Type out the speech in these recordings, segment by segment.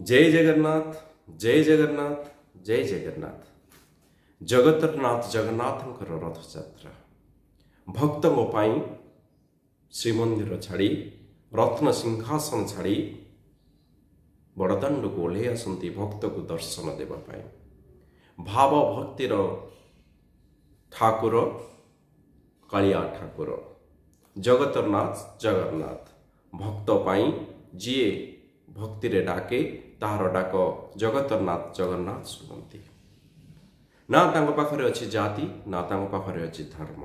जय जगन्नाथ जय जगन्नाथ जय जगन्नाथ जगतरनाथ जगन्नाथंकर रथयात्रा भक्तों पाई श्रीमंदिर छाड़ी रत्न सिंहासन छाड़ी बड़दाण्ड को ओह्लै आसती भक्त को दर्शन देवाई भाव भक्तिर ठाकुर कालिया ठाकुर जगतरनाथ जगन्नाथ भक्त पाई जी भक्ति रे डाके तार डाक जगतरनाथ जगन्नाथ शुणती ना तांको पाखरे अच्छी जाति ना तांको पाखरे अच्छी धर्म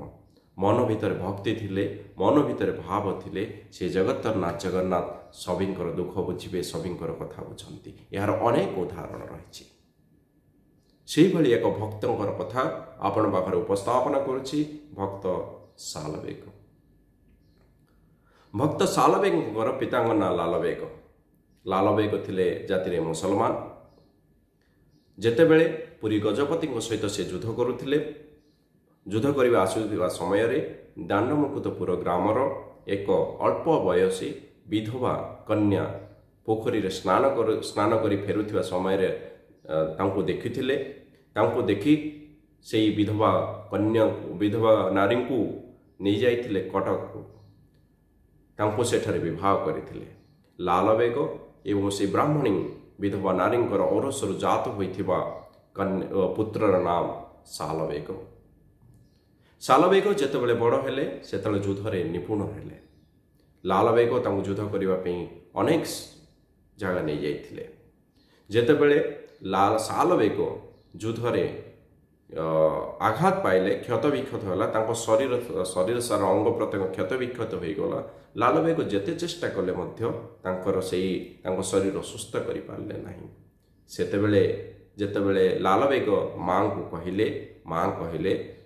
मन भितर भक्ति थिले मन भितर भाव थिले से जगतरनाथ जगन्नाथ सभिंकर दुख बुझे सभिंकर कथा बुझंती यार अनेक उदाहरण रही से भली एक भक्तर कथा आपण पाखरे उपस्थापन करुछि भक्त सालवेग भक्त सालवेगर पितांग ना लालवेग लालवेग थिले जाति मुसलमान जेतेबेले पुरी गजपति सहित से युद्ध करुथिले युद्ध करने आसुवा समय दाण्डमुकुटपुर ग्रामर एक अल्प बयसी विधवा कन्या पोखरी रे स्नान करी फेरुथिबा समय तांको देखिथिले तांको देखि सेई विधवा कन्या विधवा नारी को नहीं जाइथिले कटक तांको सेठारे विवाह करथिले लालवेग एवं से ब्राह्मणी विधवा नारी औरसर जात होइथिबा पुत्रर नाम सालवेग सालवेग जेतेबेले बड़ हेले सेतेबेले युद्धरे निपुण हेले लालवेग तांको युद्ध करिबा पई अनेक जगह नहीं जाइथिले जेतेबेले सालवेग युद्धरे आघात पाइले क्षत विक्षत होला तांको शरीर सार अंग प्रत्यंग क्षत विक्षत हो गला लालवेग जेते चेष्टा कले मध्य तांकर सेई तांको शरीर सुस्थ करि पारले नाही सेतेबेले जेतेबेले लालवेग मां को कहिले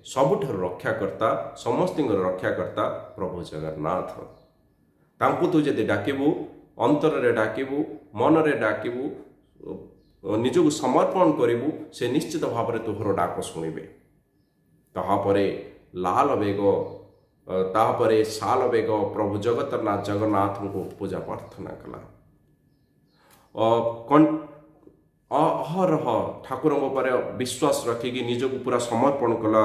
सबुठर रक्षाकर्ता समस्तिंगर रक्षाकर्ता प्रभु जगन्नाथ तांको तू जदि डाकिबू अंतर रे डाकिबू मन रे डाकिबू निजक समर्पण करिबू से निश्चित भाव में तोहर डाक शुणवे ताहापरे लालवेग ताहापरे सालवेग प्रभु जगतरनाथ जगन्नाथ को पूजा प्रार्थना कला अहरह ठाकुर विश्वास रखिकी निजक पूरा समर्पण कला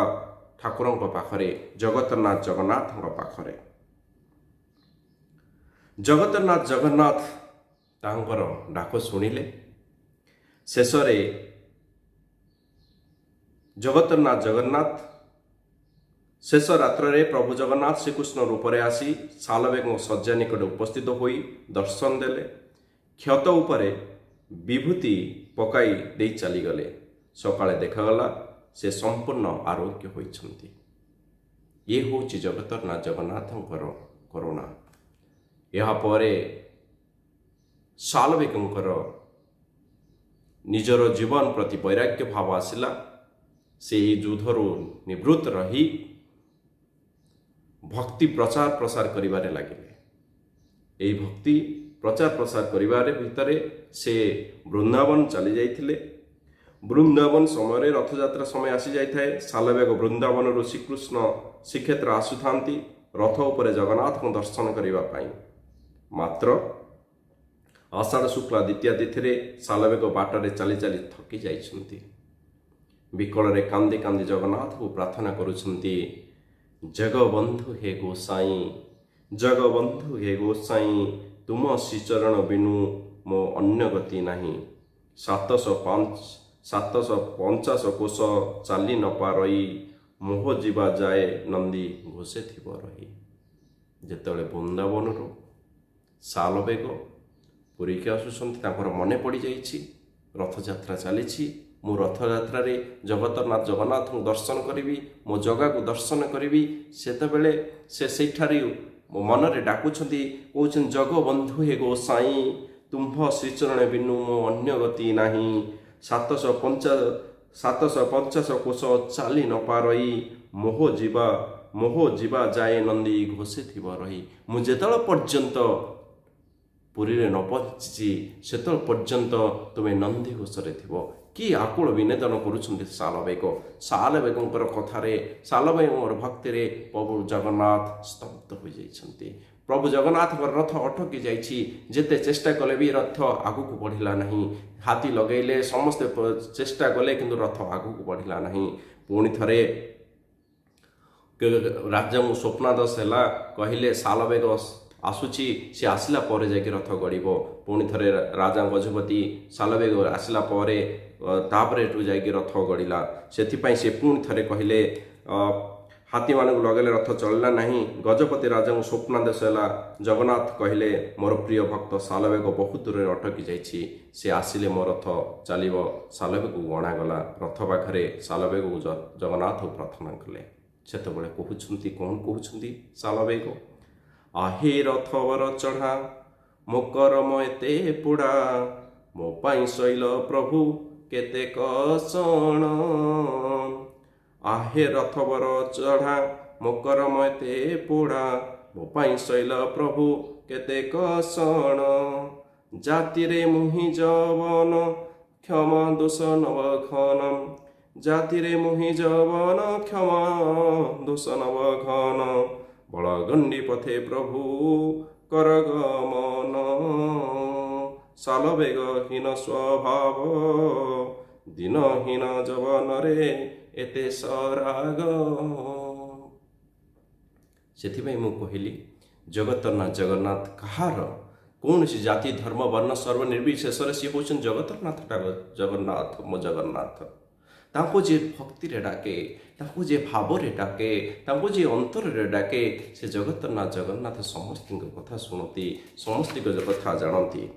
ठाकुर पाखरे जगतरनाथ जगन्नाथ पाखरे जगतरनाथ जगन्नाथ तांकर डाक शुणिले शेषरे जगतरनाथ जगन्नाथ शेष रात्र प्रभु जगन्नाथ श्रीकृष्ण रूप से आसी सालवेग शज्या निकट उपस्थित होई दर्शन देले क्षत उपरे विभूति पकाई दे चलीगले सकाळे देखागला से संपूर्ण आरोग्य होइछंती ये होची जगतरनाथ जगन्नाथंकर करुणा या परे सालवेगंकर निजर जीवन प्रति वैराग्य भाव आसिला से युद्धरु निवृत्त रही भक्ति प्रचार प्रसार करिबारे लागिले। भक्ति प्रचार प्रसार करिबारे भितरे से वृंदावन चली जाइथिले। वृंदावन समय रथयात्रा समय आसी जाइथाए सालवेग वृंदावन श्रीकृष्ण श्रीक्षेत्र आसुथांती रथ उपरे जगन्नाथ को दर्शन करिबा पाई मात्र आषाढ़ शुक्ला द्वितीय तिथि सालवेग बाटरे चली चली थकी जाइछंती विकल रे कांदी कांदी जगन्नाथ को प्रार्थना करुछंती जगबंधु हे गोसाई जगबंधु हे गोसाई तुम श्रीचरण बिनु मो अन्य गति नहीं 750 कोश चाली न पारई मोह जीवा जाए नंदी घोषे थिब रही जेतेबेले वृंदावन सालवेग पुरी के आसुंट मन पड़ जाइए रथयात्रा चली मु रथयात्रा रे जगतरनाथ जगन्नाथ को दर्शन करी मो जगह को दर्शन करी सेतबेले से सेठारी मन रे डाकुछंती कहउछन जगबंधु हे गोसाई तुम्भ श्रीचरण बिनु मो अन्य गति नाही 750 कोश चाली न पारई मोह जीवा जाए नंदी घोषे थिब रही मु जेतल पर्यंत पुरी रे न पहुंची सेतल पर्यंत तुम्हें नंदी घोषरे थिबो कि आकुल विनेदन करुछंती सालवेगंकर कथारे सालवेगंकर भक्ति रे प्रभु जगन्नाथ स्तब्ध हो जाइछंती प्रभु जगन्नाथ रथ अटकी जाइछि जेते चेष्टा कले भी रथ आगुक बढ़िला नहीं हाथी लगेले समस्ते चेष्टा कले किंतु रथ आगुक बढ़िला नहीं पुणी थरे राजा को स्वप्नादेश है कहले सालवेग आसुची सी आसला पर जाकि रथ गड़ब पुणी थरे राजा गजपति सालवेग आसला तापर जाकि रथ गड़िला से पुणी थरे कहले हाथी मानक लगेले रथ चलला नहीं गजपति राजा को स्वप्नादेश है जगन्नाथ कहले मोर प्रिय भक्त सालवेग बहुत दूर अटकी जाइछि से आसिले मो रथ चलिब सालवेग को गणागला रथ पाखे सालवेग को जगन्नाथ प्रार्थना कले सेतबेले कहउछंती कौन कहउछंती सालवेग आहे रथवर चढ़ा मो कर्म एते पोड़ा मो पाई शैल प्रभु केते कसण आहे रथवर चढ़ा मो कर्म एते पोड़ा मो पाई शैल प्रभु केते कसण जाति रे मुहि जवन क्षमा दोष नवघन जाति रे मुहि जवन क्षमा दोष नवघन बलगंडी पथे प्रभु कर गमन सालवेगहीन स्वभाव दिनहीन जवन रे एते सराग से मु कहली जगतरनाथ जगन्नाथ कहार कौन सी जाति धर्म वर्ण सर्व निर्विशेष सी हूँ जगतरनाथ जगन्नाथ मो जगन्नाथ ताको जे भक्ति रे डाके ताको जे भाव रे डाके ताको जे अंतर रे डाके से जगतरनाथ जगन्नाथ समस्त कथा शुणती समस्त कथा जानती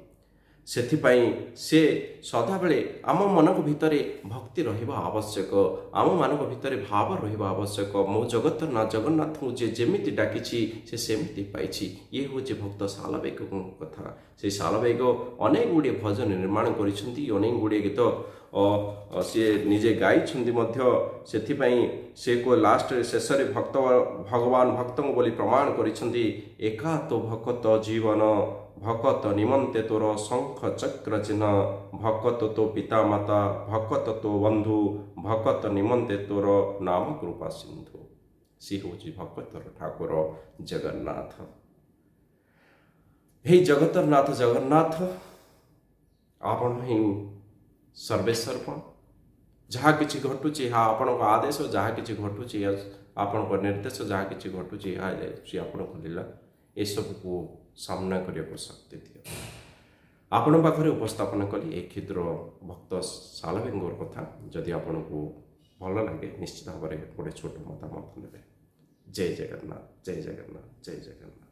सेथिपाई से सदाबेले आम मनक भितरे भक्ति रहिबा आवश्यक आम मानक भितरे भाव रहिबा आवश्यक मो जगतरनाथ जगन्नाथ को जे जेमिति डाकिछि से सेमिति पाइछि ये होचे भक्त सालवेग कथा से सालवेग अनेक गुड़े भजन निर्माण करिसंती अनेक गुड़े गीत सी निजे गाई मध्य सेथिपाई से को लास्ट शेष भक्त भगवान भक्त बोली प्रमाण करिसंती एका तो भक्त जीवन भकत निमंते तोर शंख चक्र चिन्ह भकत तो पिता माता भकत तो बंधु भकत निमंते तोर नाम कृपा सिंधु सी हूँ भकतर ठाकुर जगन्नाथ हे जगतरनाथ जगन्नाथ आपण ही सर्वेश्वर जहाँ किसी घटुची हाँ आपण आदेश जहाँ किसी घटुची आपण निर्देश जहाँ किसी घटुची सी आपण लीला ये सब को सामना करने को शक्ति दियो आपण पाखे उपस्थापन कली एक क्षुद्र भक्त सालवेंगर कथा जदि आपण को भल लगे निश्चित भाव में गोटे छोट मतामत ने जय जगन्नाथ जय जगन्नाथ जय जगन्नाथ।